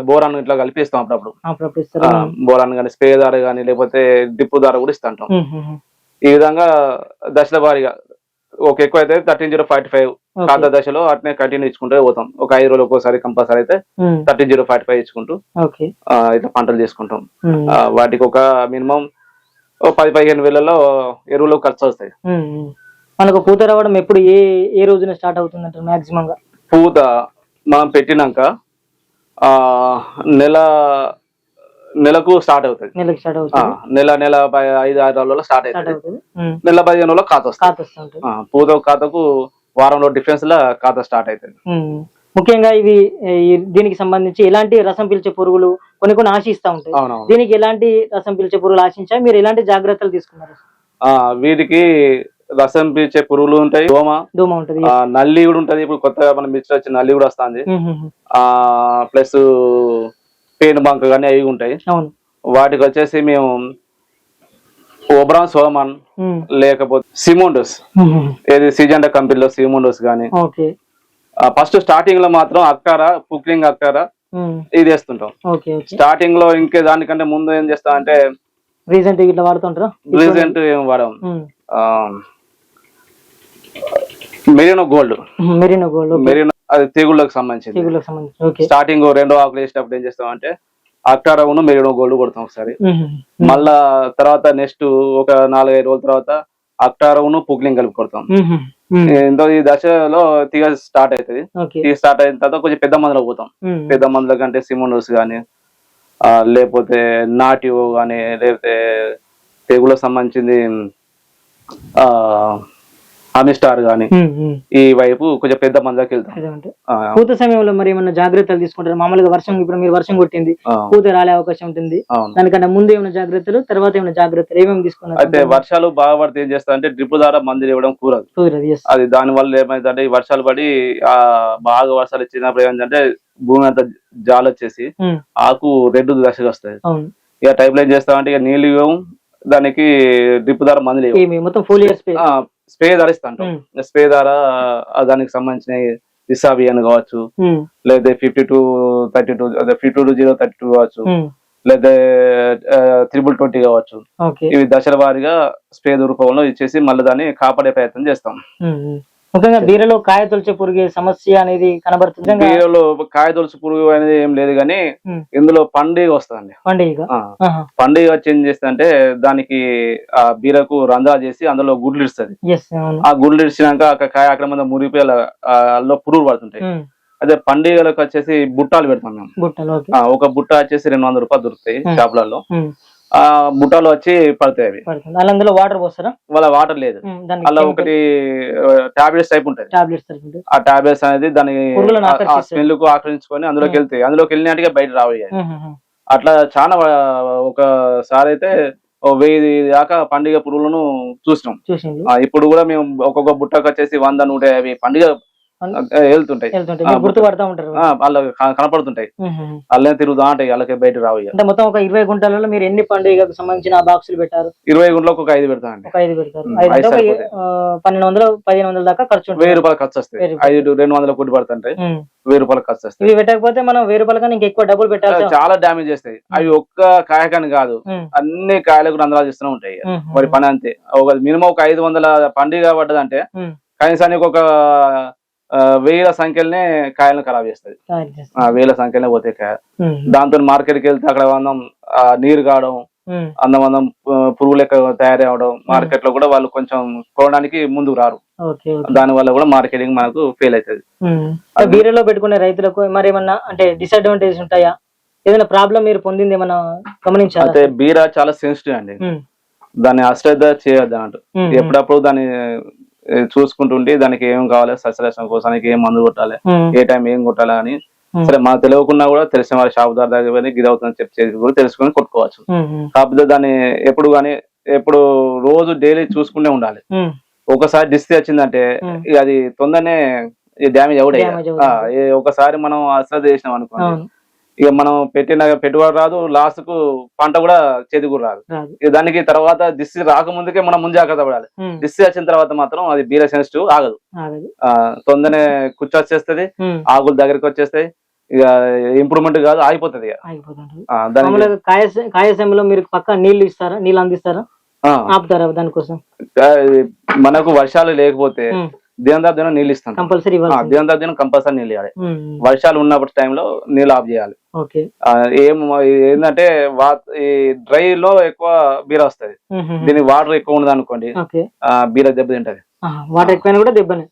[SPEAKER 2] బోరాన్ ఇట్లా కలిపిస్తాం అప్పుడప్పుడు. బోరాన్ కానీ స్ప్రే దార కానీ లేకపోతే డిప్పు దార కూడా ఇస్తాంటాం. ఈ విధంగా దశల వారీగా ఒక ఎక్కువ అయితే 13-0-45 ఖాతా దశలో అట్నే కంటిన్యూ ఇచ్చుకుంటూ పోతాం. ఒక 5 రోజులు ఒక్కోసారి కంపల్సరీ అయితే 13-0-45 ఇచ్చుకుంటూ ఇట్లా పంటలు చేసుకుంటాం. వాటికి ఒక మినిమం 10-15 వేలలో ఎరువులు ఖర్చు వస్తాయి.
[SPEAKER 1] మనకు పూత రావడం ఎప్పుడు ఏ రోజున స్టార్ట్ అవుతుంది అంటే మాక్సిమం గా?
[SPEAKER 2] పూత మనం పెట్టినాక నెలకు స్టార్ట్ అవుతుంది. నెల 5-6 రోజుల్లో స్టార్ట్ అవుతుంది. నెల 15 రోజుల్లో ఖాతా వస్తుంది. పూత ఖాతాకు వారంలో డిఫరెన్స్ లా ఖాతా స్టార్ట్ అవుతుంది.
[SPEAKER 1] ముఖ్యంగా ఇవి దీనికి సంబంధించి ఎలాంటి రసం పీల్చే పురుగులు కొన్ని ఆశిస్తా ఉంటాయి. దీనికి ఎలాంటి రసం పీల్చే పురుగులు ఆశించా మీరు ఎలాంటి జాగ్రత్తలు తీసుకున్నారు?
[SPEAKER 2] వీటికి రసం పీల్చే పురుగులు ఉంటాయి. దోమ ఉంటది, నల్లి కూడా ఉంటది. ఇప్పుడు కొత్తగా మనం మిర్చి వచ్చిన నల్లి కూడా వస్తుంది. ప్లస్ పేను బంక కానీ అవి ఉంటాయి. వాటికి వచ్చేసి మేము ఓబ్రాన్ సోలమాన్ లేకపోతే సిమోండోస్, ఏది సిజెండా కంపెనీలో సిమోండోస్ కానీ ఫస్ట్ స్టార్టింగ్ లో మాత్రం పుక్లింగ్ అక్కారా ఇది వేస్తుంటాం. స్టార్టింగ్ లో ఇంకే దానికంటే ముందు ఏం చేస్తాం అంటే
[SPEAKER 1] రీసెంట్ ఇట్లా వాడుతుంటారా?
[SPEAKER 2] రీసెంట్ ఏం వాడాం, మెరీనో గోల్డ్ అది తెగుళ్ళకి సంబంధించి. స్టార్టింగ్ 2వ ఆకులు వేసినప్పుడు ఏం చేస్తాం అంటే అక్టారావును మెరీనో గోల్డ్ కొడతాం ఒకసారి. మళ్ళా తర్వాత నెక్స్ట్ ఒక 4-5 రోజుల తర్వాత అక్టారావును పుక్లింగ్ కలిపి కొడతాం. ఈ దశలో తీగ స్టార్ట్ అవుతుంది. తీగ స్టార్ట్ అయిన తర్వాత కొంచెం పెద్ద మందులకు పోతాం. పెద్ద మందుల కంటే సిమోనోస్ గానీ లేకపోతే నాటివో గానీ లేకపోతే తెగుళ్ళకి సంబంధించింది అమిస్టార్ గానీ ఈ వైపు కొంచెం పెద్ద మందికి వెళ్తాం.
[SPEAKER 1] పూత సమయంలో మరి ఏమైనా జాగ్రత్తలు తీసుకుంటారు? మామూలుగా ఇప్పుడు మీరు వర్షం కొట్టింది, పూత రాలే అవకాశం ఉంటుంది. దానికన్నా ముందు ఏమైనా జాగ్రత్తలు, తర్వాత ఏమైనా జాగ్రత్తలు ఏమేమి తీసుకున్నారు?
[SPEAKER 2] అయితే వర్షాలు బాగా పడితే ఏం చేస్తా అంటే డ్రిప్ ద్వారా మందులు ఇవ్వడం కూరదు. అది దాని వల్ల ఏమైందంటే ఈ వర్షాలు పడి బాగా వర్షాలు ఇచ్చినప్పుడు ఏమైందంటే భూమి అంతా జాలు వచ్చేసి ఆకు రెడ్ దశగా వస్తాయి. ఇక టైప్ లో ఏం చేస్తామంటే ఇక నీళ్ళు ఇవ్వము, దానికి డ్రిప్ ద్వారా మందులు ఇవ్వము, స్ప్రే ధర ఇస్తాం. స్ప్రే ద్వారా దానికి సంబంధించిన ఇసాబియన్ కావచ్చు, లేదా 52-32 అదే 52-0-32 కావచ్చు, లేదా 3x20 కావచ్చు. ఇవి దశల వారీగా స్ప్రే రూపంలో ఇచ్చేసి మళ్ళీ దాన్ని కాపాడే ప్రయత్నం చేస్తాం.
[SPEAKER 1] ముఖ్యంగా బీరలో కాయ తొలిచే పురుగు సమస్య అనేది కనబడుతుంది.
[SPEAKER 2] బీరలో కాయ తొలిచే పురుగు అనేది ఏం లేదు కానీ ఇందులో పండుగ వస్తుందండి. పండుగ వచ్చి ఏం చేస్తుందంటే దానికి ఆ బీరకు రంధ్రాలు చేసి అందులో గుడ్లు ఇస్తుంది. ఆ గుడ్లు ఇచ్చినాక కాయ అక్కడ మీద మురిగిపోయి అందులో పురుగులు పడుతుంటాయి. అదే పండుగలకు వచ్చేసి బుట్టాలు పెడతాం మేము. ఒక బుట్ట వచ్చేసి 200 రూపాయలు దొరుకుతాయి షాపులలో. ఆ బుట్టాలు వచ్చి పడతాయి. అవి
[SPEAKER 1] అందులో వాటర్ పోస్తారా? వాళ్ళ
[SPEAKER 2] వాటర్ లేదు, అలా ఒకటి టాబ్లెట్స్ టైప్ ఉంటది. ఆ టాబ్లెట్స్ అనేది దాని స్మెల్ కు ఆక్రమించుకొని అందులోకి వెళ్తాయి. అందులోకి వెళ్ళినట్టుగా బయట రావయ్యాయి. అట్లా చాలా ఒకసారి అయితే 1000 దాకా పండుగ పురుగులను చూసినాం. ఇప్పుడు కూడా మేము ఒక్కొక్క బుట్టకు వచ్చేసి 100-150 పండుగ వెళ్తుంటాయి,
[SPEAKER 1] గుర్తుపడతా ఉంటారు,
[SPEAKER 2] వాళ్ళు కనపడుతుంటాయి, వాళ్ళే తిరుగుతా ఉంటాయి, వాళ్ళకి బయట రావు.
[SPEAKER 1] అంటే మొత్తం ఒక 20 గుంటలలో మీరు ఎన్ని పండుగకు సంబంధించిన బాక్సులు పెట్టారు?
[SPEAKER 2] 20 గుంటలకు ఒక 5 పెడతా అండి.
[SPEAKER 1] 5 పెడతారు. 1200-1500 దాకా ఖర్చు,
[SPEAKER 2] 1000 రూపాయలు ఖర్చు వస్తాయి. 200 కోటి పడుతుంటాయి, 1000 రూపాయలు ఖర్చు వస్తాయి.
[SPEAKER 1] ఇవి పెట్టకపోతే మనం 1000 రూపాయల కన్నా ఇంకెక్కువ డబ్బులు పెట్టాలి,
[SPEAKER 2] చాలా డ్యామేజ్ చేస్తాయి. అవి ఒక్క కాయకాని కాదు, అన్ని కాయలకు రంధ్రాలు చేస్తూనే ఉంటాయి. మరి పని అంతే. ఒక మినిమం ఒక 500 పండుగ పడ్డదంటే కనీసానికి ఒక 1000 సంఖ్యలనే కాయలను ఖరాబ్ చేస్తుంది. 1000 సంఖ్యలనే పోతాయి కాయ. దాంతో మార్కెట్కి వెళ్తే అక్కడ నీరు కావడం, అందం పురుగు లెక్క తయారవడం, మార్కెట్ లో కూడా వాళ్ళు కొంచెం కొనడానికి ముందుకు రారు. దాని వల్ల కూడా మార్కెటింగ్ మనకు ఫెయిల్ అవుతుంది.
[SPEAKER 1] బీరలో పెట్టుకునే రైతులకు మరి ఏమన్నా అంటే డిసడ్వాంటేజ్ ఉంటాయా? ఏదైనా ప్రాబ్లం మీరు పొందింది ఏమన్నా గమనించాలి?
[SPEAKER 2] అయితే బీర చాలా సెన్సిటివ్ అండి, దాన్ని అశ్రద్ధ చేయొద్దు అన్నట్టు. ఎప్పుడప్పుడు దాన్ని చూసుకుంటుంటే దానికి ఏం కావాలి, సస్యరక్షణ కోసానికి ఏం మందు కొట్టాలి, ఏ టైం ఏం కొట్టాలి అని సరే మనకు తెలియకున్నా కూడా తెలిసిన వారి షాపుదారు దగ్గర పోయి గిరి అవుతుందని చెప్పి కూడా తెలుసుకొని కొట్టుకోవచ్చు. కాకపోతే దాన్ని ఎప్పుడు రోజు డైలీ చూసుకుంటే ఉండాలి. ఒకసారి డిస్క్ వచ్చిందంటే అది తొందరనే డ్యామేజ్ అవుడే. ఒకసారి మనం అశ్రద్ధ చేసినాం అనుకోండి, ఇక మనం పెట్టిన పెట్టుబడి రాదు, లాస్ట్ కు పంట కూడా చేతికి రాదు. దానికి తర్వాత దిష్టి రాకముందుకే మనం ముంజాగ్రత్త పడాలి. దిష్టి వచ్చిన తర్వాత మాత్రం అది బీర సెన్సిటివ్ ఆగదు, తొందరనే వచ్చేస్తుంది, ఆకులు దగ్గరికి వచ్చేస్తాయి, ఇక ఇంప్రూవ్మెంట్ కాదు, ఆగిపోతుంది.
[SPEAKER 1] కాయ సమయంలో మీరు పక్క నీళ్లు ఇస్తారా, నీళ్ళు అందిస్తారా, ఆపుతారా దానికోసం?
[SPEAKER 2] మనకు వర్షాలు లేకపోతే దినం నీళ్ళు ఇస్తాం కంపల్సరీ, దినం కంపల్సరీ నీళ్ళు ఇవ్వాలి. వర్షాలు ఉన్నప్పటి టైంలో నీళ్ళు ఆఫ్ చేయాలి. ఏంటంటే ఈ డ్రై లో ఎక్కువ బీర వస్తుంది, దీనికి వాటర్ ఎక్కువ ఉండదు అనుకోండి, బీర దెబ్బ తింటది.
[SPEAKER 1] వాటర్ ఎక్కువ కూడా దెబ్బనే.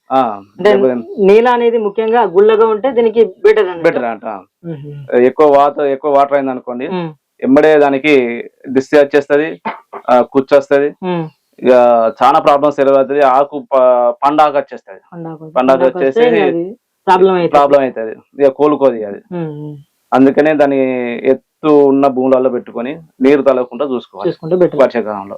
[SPEAKER 1] నీళ్ళ అనేది ముఖ్యంగా గుళ్ళగా ఉంటే దీనికి బెటర్
[SPEAKER 2] అంట. ఎక్కువ వాటర్ అయింది అనుకోండి, ఎంబడే దానికి దిష్టి వచ్చేస్తుంది, కుచ్చొస్తుంది, ఇక చాలా ప్రాబ్లమ్స్ ఎదురవుతుంది. ఆకు పండాకు వచ్చేస్తుంది, పండాకు వచ్చేసి ప్రాబ్లం అవుతుంది, ఇక కోలుకోదు అది. అందుకనే దాన్ని ఎత్తు ఉన్న భూములలో పెట్టుకొని నీరు తలగకుండా చూసుకోవాలి వర్షాకాలంలో.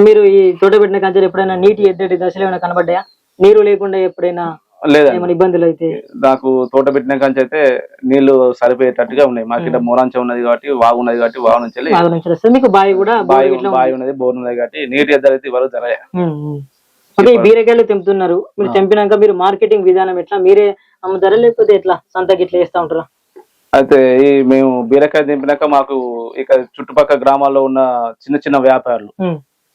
[SPEAKER 1] మీరు ఈ తోట పెట్టిన కంచెలు ఎప్పుడైనా నీటి ఎద్దటి దశలు ఏమైనా కనబడ్డాయా? నీరు లేకుండా ఎప్పుడైనా
[SPEAKER 2] లేదండి,
[SPEAKER 1] ఇబ్బందులు అయితే?
[SPEAKER 2] నాకు తోట పెట్టిన కంచె అయితే నీళ్లు సరిపోయేటట్టుగా ఉన్నాయి. మాకు ఇక్కడ మోరాంచ ఉన్నది కాబట్టి, వాగు ఉన్నది కాబట్టి, వాగు నుంచి
[SPEAKER 1] మీకు బావి కూడా
[SPEAKER 2] బావి ఉన్నది, బోర్ ఉన్నది కాబట్టి నీటి ఎద్దరు అయితే ఇవ్వరు ధర.
[SPEAKER 1] బీరకాయలు తెంపుతున్నారు, మీరు తెంపినాక మీరు మార్కెటింగ్ విధానం ఎట్లా, మీరే అమ్ముతారా లేకపోతే ఎట్లా సంతకి ఇట్లా వేస్తా ఉంటారా?
[SPEAKER 2] అయితే మేము బీరకాయ తెంపినాక మాకు ఇక చుట్టుపక్కల గ్రామాల్లో ఉన్న చిన్న చిన్న వ్యాపారులు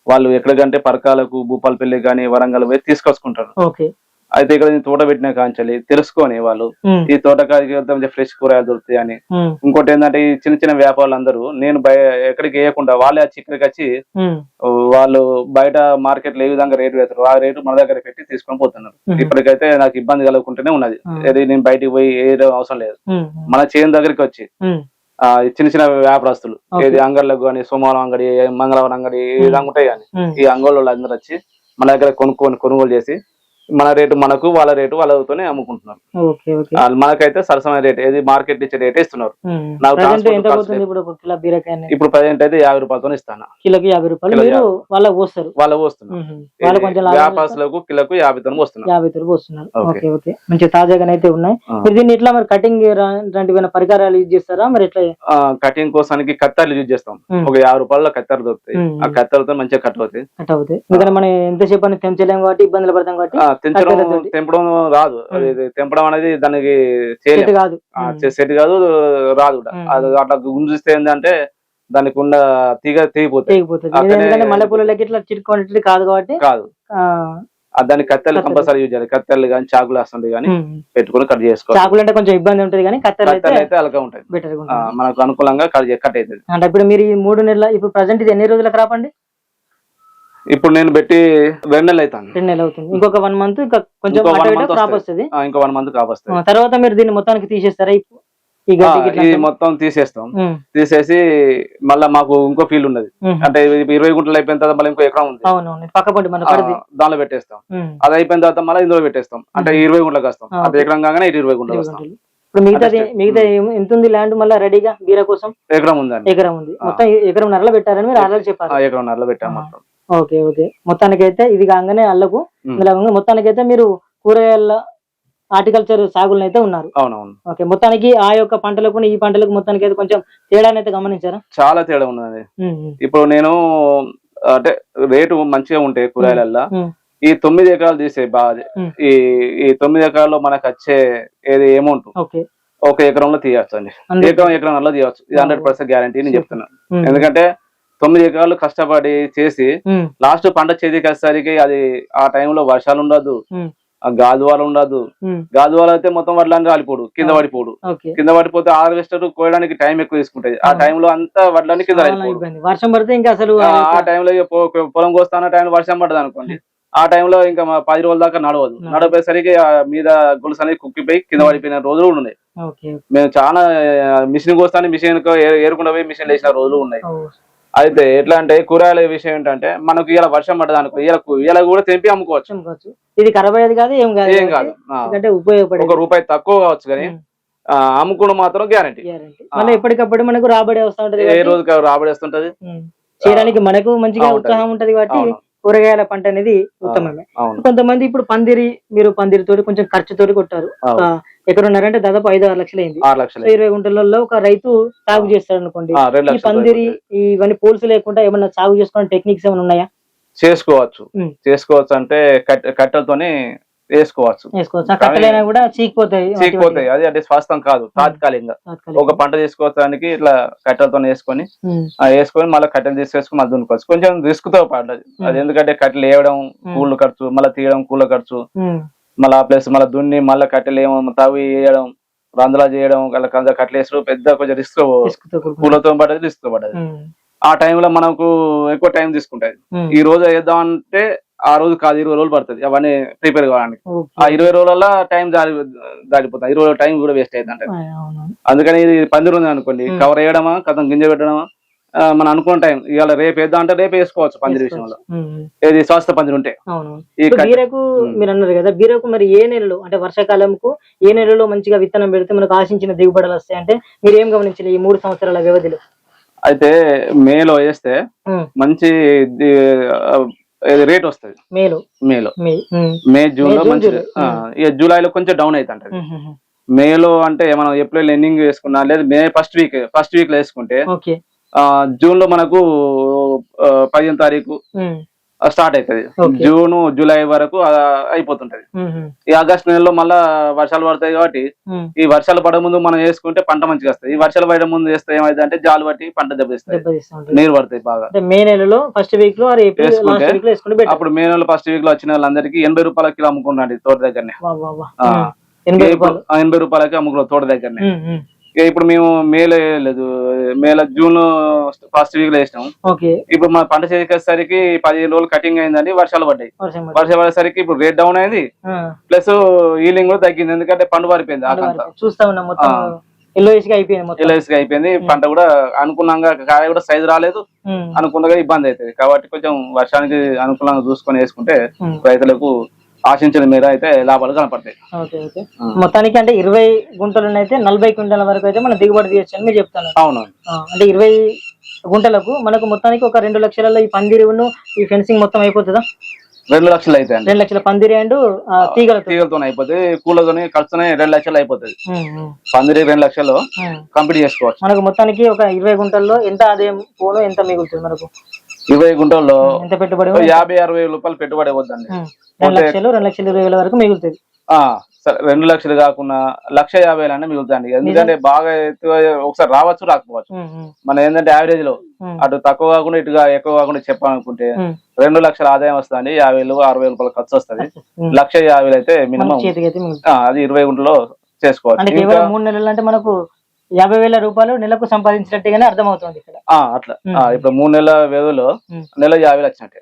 [SPEAKER 2] వాళ్ళు ఎక్కడికంటే పరకాలకు, భూపాలపల్లి కానీ వరంగల్ పోయి తీసుకొచ్చుకుంటారు. అయితే ఇక్కడ తోట పెట్టిన కాంచాలి తెలుసుకొని వాళ్ళు ఈ తోటకాయకి ఫ్రెష్ కూరగాయలు దొరుకుతాయి అని. ఇంకోటి ఏంటంటే ఈ చిన్న చిన్న వ్యాపారులు అందరూ నేను ఎక్కడికి వేయకుండా వాళ్ళే వచ్చి ఇక్కడికి వచ్చి వాళ్ళు బయట మార్కెట్ లో ఏ విధంగా రేటు వేస్తారు ఆ రేటు మన దగ్గర పెట్టి తీసుకొని పోతున్నారు. ఇప్పటికైతే నాకు ఇబ్బంది కలుగుకుంటూనే ఉన్నది, నేను బయటికి పోయి ఏ అవసరం లేదు. మన చేను దగ్గరికి వచ్చి చిన్న చిన్న వ్యాపారస్తులు ఏది అంగళ్ళకు కానీ, సోమవారం అంగడి, మంగళవారం అంగడి ఏ విధంగా ఉంటాయి కానీ ఈ అంగళ్ళు అందరూ వచ్చి మన దగ్గర కొనుగోలు చేసి మన రేటు మనకు, వాళ్ళ రేటు వాళ్ళతోనే అమ్ముకుంటున్నారు. మనకైతే సరసమైన రేట్ ఏది మార్కెట్ ఇచ్చే రేట్ ఇస్తున్నారు. ఇప్పుడు ప్రజెంట్ అయితే 50 రూపాయలతో ఇస్తాను,
[SPEAKER 1] కిలోకి 50 రూపాయలు వాళ్ళకు పోస్తున్నారు.
[SPEAKER 2] వ్యాపారులకు కిలోకు 50 పోస్తున్నారు.
[SPEAKER 1] మంచి తాజాగా అయితే ఉన్నాయి. దీన్ని ఇట్లా మరి కటింగ్ లాంటి పరికరాలు యూజ్ చేస్తారా? మరి ఎట్లా
[SPEAKER 2] కటింగ్ కోసానికి కత్తెరలు యూజ్ చేస్తాం. ఒక 50 రూపాయల కత్తెర దొరుకుతాయి, ఆ కత్తెరతో మంచిగా కట్ అవుతాయి.
[SPEAKER 1] మనం ఎంతసేపు అని తెంచలేము కాబట్టి ఇబ్బందులు పడతాం కాబట్టి
[SPEAKER 2] తెంపడం రాదు. తెంపడం అనేది దానికి సెట్ కాదు, రాదు. అట్లా గుంజిస్తే ఏంటంటే దానికి ఉన్న తీగ తెగిపోతుంది.
[SPEAKER 1] మల్లెపూలకి ఇట్లా చిరుకోనేది కాదు కాబట్టి
[SPEAKER 2] దానికి కత్తెరలు కంపల్సరీ యూజ్ చేయాలి. కత్తెరలు కానీ చాకులు వస్తుంది కానీ పెట్టుకుని కట్ చేసుకోవాలి.
[SPEAKER 1] చాకులు అంటే కొంచెం ఇబ్బంది ఉంటుంది కానీ కత్తెరలు
[SPEAKER 2] అయితే అలగా ఉంటాయి, మనకు అనుకూలంగా కట్ అవుతుంది.
[SPEAKER 1] అంటే ఇప్పుడు మీరు ఈ 3 నెలల ఇప్పుడు ప్రజెంట్ ఇది ఎన్ని రోజులకు రాపండి?
[SPEAKER 2] ఇప్పుడు నేను పెట్టి 2 నెలలు అవుతాను.
[SPEAKER 1] 2 నెలలు అవుతుంది. ఇంకొక 1 మంత్ కొంచెం క్రాప్ వస్తుంది.
[SPEAKER 2] ఇంకో 1 మంత్ క్రాప్ వస్తుంది.
[SPEAKER 1] తర్వాత మీరు దీన్ని మొత్తానికి తీసేస్తారా?
[SPEAKER 2] ఇది మొత్తం తీసేస్తాం. తీసేసి మళ్ళీ మాకు ఇంకో ఫీల్డ్ ఉన్నది, అంటే 20 గుంటలు అయిపోయిన తర్వాత మళ్ళీ ఇంకో ఎకరం ఉంది, దానిలో పెట్టేస్తాం. అది అయిపోయిన తర్వాత మళ్ళీ ఇందులో పెట్టేస్తాం, అంటే 20 గుంటలకు వస్తాం. అది ఎకరం కాగానే 20 గుంటలు వస్తాం.
[SPEAKER 1] ఇప్పుడు మిగతా ఎంత ఉంది ల్యాండ్ మళ్ళీ రెడీగా బీర కోసం?
[SPEAKER 2] ఎకరం ఉందండి.
[SPEAKER 1] ఎకరం ఉంది. మొత్తం ఎకరం నరలో పెట్టారని మీరు ఆల్రెడీ చెప్పారు.
[SPEAKER 2] ఎకరం నరలో పెట్టాం మొత్తం.
[SPEAKER 1] ఓకే. మొత్తానికైతే ఇది కాగానే అల్లకు మొత్తానికైతే మీరు కూరగాయల హార్టికల్చర్ సాగులను అయితే ఉన్నారు.
[SPEAKER 2] అవునవును.
[SPEAKER 1] ఓకే, మొత్తానికి ఆ యొక్క పంటలకు ఈ పంటలకు మొత్తానికి అయితే కొంచెం తేడాని అయితే గమనించారా?
[SPEAKER 2] చాలా తేడా ఉన్నది. ఇప్పుడు నేను అంటే రేటు మంచిగా ఉంటాయి కూరగాయలల్లో. ఈ 9 ఎకరాలు తీసే బాగా ఈ 9 ఎకరాల్లో మనకు వచ్చే అమౌంట్ ఒక ఎకరంలో తీయచ్చు అండి. ఎకరంలో తీయవచ్చు. 100% గ్యారంటీ నేను చెప్తున్నా. ఎందుకంటే 9 ఎకరాలు కష్టపడి చేసి లాస్ట్ పంట చేతికి వచ్చేసరికి అది ఆ టైంలో వర్షాలు ఉండదు, గాజువాల ఉండదు. గాజువాల అయితే మొత్తం వడ్లన్నీ రాలిపోడు, కింద పడిపోడు. కింద పడిపోతే హార్వెస్టర్ కోయడానికి టైం ఎక్కువ తీసుకుంటది. ఆ టైంలో అంతా వడ్లన్నీ కింద రాలిపోడు.
[SPEAKER 1] వర్షం పడితే ఇంకా అసలు
[SPEAKER 2] ఆ టైంలో పొలం కోస్తాన టైంలో వర్షం పడ్డది అనుకోండి, ఆ టైంలో ఇంకా 10 రోజుల దాకా నడవదు. నడపోయేసరికి మీద గొలుసు అనేది కుక్కిపోయి కింద పడిపోయిన రోజులు కూడా ఉన్నాయి. మేము చాలా మిషన్ కోస్తాను, మిషన్ ఏరుకుండా పోయి మిషన్ వేసిన రోజులు ఉన్నాయి. అయితే ఎట్లా అంటే కూరగాయల విషయం ఏంటంటే మనకు ఇలా వర్షం పడ్డది అనుకో, ఇలా కూడా తెంపి అమ్ముకోవచ్చు.
[SPEAKER 1] ఇది ఖరాబ్ అయ్యేది కాదు, ఏం కాదు.
[SPEAKER 2] ఒక రూపాయి తక్కువ కావచ్చు కానీ అమ్ముకోవడం మాత్రం గ్యారంటీ.
[SPEAKER 1] ఎప్పటికప్పుడు మనకు రాబడి వస్తూ ఉంటది,
[SPEAKER 2] ఏ రోజుకి రాబడి వస్తుంటది,
[SPEAKER 1] చేయడానికి మనకు మంచిగా ఉత్సాహం ఉంటది. కాబట్టి కూరగాయల పంట అనేది ఉత్తమమే. కొంతమంది ఇప్పుడు మీరు పందిరితోటి కొంచెం ఖర్చుతోటి కొట్టారు. ఎక్కడున్నారంటే దాదాపు 5-6 లక్షలు అయింది. 20 గుంటలలో ఒక రైతు సాగు చేస్తాడు అనుకోండి, ఈ పందిరి ఇవన్నీ పోల్స్ లేకుండా ఏమన్నా సాగు చేసుకునే టెక్నిక్స్ ఏమైనా ఉన్నాయా?
[SPEAKER 2] చేసుకోవచ్చు అంటే కట్టెలతోనే వేసుకోవచ్చు.
[SPEAKER 1] కట్టెలైనా కూడా చీకిపోతాయి.
[SPEAKER 2] అది స్వాస్థం కాదు, తాత్కాలికంగా ఒక పంట చేసుకోవడానికి ఇట్లా కట్టెలతో వేసుకొని మళ్ళీ కట్టెలు తీసుకేసుకుని మళ్ళీ దున్నుకోవచ్చు. కొంచెం రిస్క్ తో పడ్డది అది. ఎందుకంటే కట్టెలు వేయడం కూళ్ళు ఖర్చు, మళ్ళీ తీయడం కూల ఖర్చు, మళ్ళీ ప్లస్ మళ్ళీ దున్ని మళ్ళీ కట్టెలు ఏమో తవ్వి వేయడం, రందులా చేయడం, కట్టెలు వేసడం పెద్ద కొంచెం రిస్క్. కూలతో పడ్డది, రిస్క్ పడ్డది. ఆ టైంలో మనకు ఎక్కువ టైం తీసుకుంటది. ఈ రోజు వేద్దాం అంటే ఆ రోజు కాదు, 20 రోజులు పడుతుంది అవన్నీ ప్రిపేర్ కావడానికి. ఆ 20 రోజులలో టైం దాడిపోతుంది, 20 రోజుల టైం కూడా వేస్ట్ అవుతుంది. అందుకని ఇది పందిరి ఉంది అనుకోండి, కవర్ వేయడమా కథం గింజ పెట్టడమా మనం అనుకున్న టైం ఇవాళ రేపు వేద్దాం అంటే రేపు వేసుకోవచ్చు. పందిరి విషయంలో ఏది స్వస్థ పందిరి ఉంటే.
[SPEAKER 1] బీరకు మీరు అన్నారు కదా, బీరకు మరి ఏ నెలలో అంటే వర్షాకాలంకు ఏ నెలలో మంచిగా విత్తనం పెడితే మనకు ఆశించిన దిగుబడులు వస్తాయి అంటే మీరు ఏం గమనించాలి ఈ 3 సంవత్సరాల వ్యవధిలో?
[SPEAKER 2] అయితే మేలో వేస్తే మంచి రేట్ వస్తుంది. మే జూన్ లో మంచి. ఇక జూలైలో కొంచెం డౌన్ అవుతుంటది. మేలో అంటే మనం ఏప్రిల్ ఎండింగ్ వేసుకున్నా లేదా మే ఫస్ట్ వీక్ లో వేసుకుంటే జూన్ లో మనకు 15వ తారీఖు స్టార్ట్ అవుతుంది. జూన్ జూలై వరకు అయిపోతుంటది. ఈ ఆగస్టు నెలలో మళ్ళా వర్షాలు పడతాయి కాబట్టి ఈ వర్షాలు పడే ముందు మనం వేసుకుంటే పంట మంచిగా వస్తుంది. ఈ వర్షాలు పడే ముందు వేస్తే ఏమైతే అంటే జాలు పట్టి పంట దెబ్బతిస్తాయి, నీరు పడతాయి బాగా.
[SPEAKER 1] మే నెలలో ఫస్ట్ వీక్ లో
[SPEAKER 2] వేసుకుంటే అప్పుడు మే నెలలో ఫస్ట్ వీక్ లో వచ్చిన వాళ్ళందరికీ 80 రూపాయల కిలో అమ్ముకున్నాడు తోట దగ్గరనే. 80 రూపాయలకి అమ్ముకున్నాం తోట దగ్గరనే. ఇప్పుడు మేము మేలో జూన్ ఫస్ట్ వీక్ లో వేసినాం. ఇప్పుడు మన పంట చేతికి 15 రోజులు కటింగ్ అయిందండి, వర్షాలు పడ్డాయి. వర్షాలు పడేసరికి ఇప్పుడు రేట్ డౌన్ అయింది, ప్లస్ ఈలింగ్ కూడా తగ్గింది. ఎందుకంటే పండు పారిపోయింది.
[SPEAKER 1] చూస్తా ఉన్నాం మొత్తం
[SPEAKER 2] అయిపోయింది. పంట కూడా అనుకున్నాగా కాయ కూడా సైజు రాలేదు, అనుకున్నగా ఇబ్బంది అవుతుంది. కాబట్టి కొంచెం వర్షానికి అనుకూలంగా చూసుకొని వేసుకుంటే రైతులకు ఆశించిన మేర అయితే లాభాలు కనపడతాయి.
[SPEAKER 1] మొత్తానికి అంటే 20 గుంటలను అయితే 40 క్వింటాల వరకు అయితే మనం దిగుబడి తీయచ్చు అని మీరు చెప్తాను.
[SPEAKER 2] అవును.
[SPEAKER 1] అంటే 20 గుంటలకు మనకు మొత్తానికి ఒక 2 లక్షలలో ఈ పందిరిను ఈ ఫెన్సింగ్ మొత్తం అయిపోతుందా?
[SPEAKER 2] 2 లక్షలు అయితే
[SPEAKER 1] 2 లక్షల పందిరి అండ్
[SPEAKER 2] తీగలతో అయిపోతుంది. కూలతోని ఖర్చునే 2 లక్షలు అయిపోతుంది. పందిరి 2 లక్షలు కంప్లీట్ చేసుకోవచ్చు.
[SPEAKER 1] మనకు మొత్తానికి ఒక 20 గుంటల్లో ఎంత ఆదాయం పోను ఎంత మిగులుతుంది మనకు?
[SPEAKER 2] 20 గుంటల్లో
[SPEAKER 1] ఎంత పెట్టుబడి?
[SPEAKER 2] 50-60 వేల రూపాయలు పెట్టుబడి ఇవ్వద్దండి.
[SPEAKER 1] 2,20,000 వరకు మిగులుతుంది.
[SPEAKER 2] 2 లక్షలు కాకుండా 1,50,000 మిగులుతాయండి. ఎందుకంటే బాగా ఒకసారి రావచ్చు రాకపోవచ్చు. మన ఏంటంటే యావరేజ్ లో అటు తక్కువ కాకుండా ఇటుగా ఎక్కువ కాకుండా చెప్పాలనుకుంటే 2 లక్షల ఆదాయం వస్తుంది. 50,000-60,000 రూపాయలు ఖర్చు వస్తుంది. 1,50,000 అయితే మినిమం. అది 20 గుంటలో చేసుకోవచ్చు.
[SPEAKER 1] 3 నెలలు అంటే మనకు 50,000 రూపాయలు నెలకు సంపాదించినట్టుగానే అర్థమవుతుంది ఇక్కడ.
[SPEAKER 2] అట్లా ఇప్పుడు 3 నెలల వ్యవధిలో నెల 50 వచ్చినట్టే.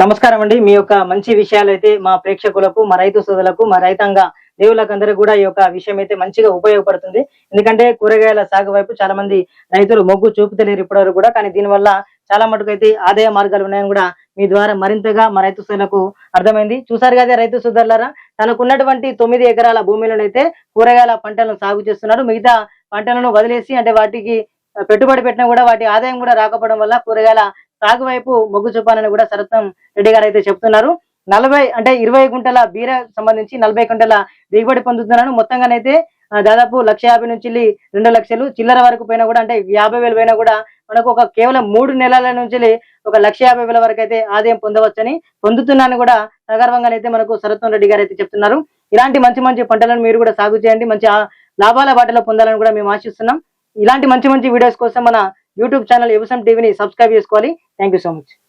[SPEAKER 1] నమస్కారం అండి. మీ యొక్క మంచి విషయాలు అయితే మా ప్రేక్షకులకు, మా రైతు సోదరులకు, మా రైతాంగ దేవులకు అందరూ కూడా ఈ యొక్క విషయం అయితే మంచిగా ఉపయోగపడుతుంది. ఎందుకంటే కూరగాయల సాగు వైపు చాలా మంది రైతులు మొగ్గు చూపుతలేరు ఇప్పటివరకు కూడా. కానీ దీనివల్ల చాలా మటుకు అయితే ఆదాయ మార్గాలు ఉన్నాయని కూడా మీ ద్వారా మరింతగా మా రైతు సోదరులకు అర్థమైంది. చూసారు కదా రైతు సోదరులారా, తనకున్నటువంటి 9 ఎకరాల భూమిలోనైతే కూరగాయల పంటలను సాగు చేస్తున్నారు. మిగతా పంటలను వదిలేసి అంటే వాటికి పెట్టుబడి పెట్టినా కూడా వాటి ఆదాయం కూడా రాకపోవడం వల్ల కూరగాయల సాగు వైపు మొగ్గు చూపాలని కూడా సరత్నం రెడ్డి గారు అయితే చెప్తున్నారు. అంటే 20 గుంటల బీర సంబంధించి 40 గుంటల దిగుబడి పొందుతున్నాను. మొత్తంగానైతే దాదాపు 1,50,000 నుంచి 2 లక్షలు చిల్లర వరకు పోయినా కూడా, అంటే 50,000 పోయినా కూడా మనకు ఒక కేవలం 3 నెలల నుంచి 1,50,000 వరకు అయితే ఆదాయం పొందవచ్చని, పొందుతున్నాను కూడా సగర్వంగానైతే మనకు సరత్వం రెడ్డి గారు అయితే చెప్తున్నారు. ఇలాంటి మంచి మంచి పంటలను మీరు కూడా సాగు చేయండి, మంచి లాభాల బాటలో పొందాలని కూడా మేము ఆశిస్తున్నాం. ఇలాంటి మంచి మంచి వీడియోస్ కోసం మన యూట్యూబ్ ఛానల్ వ్యవసాయం టీవీని సబ్స్క్రైబ్ చేసుకోవాలి. Thank you so much.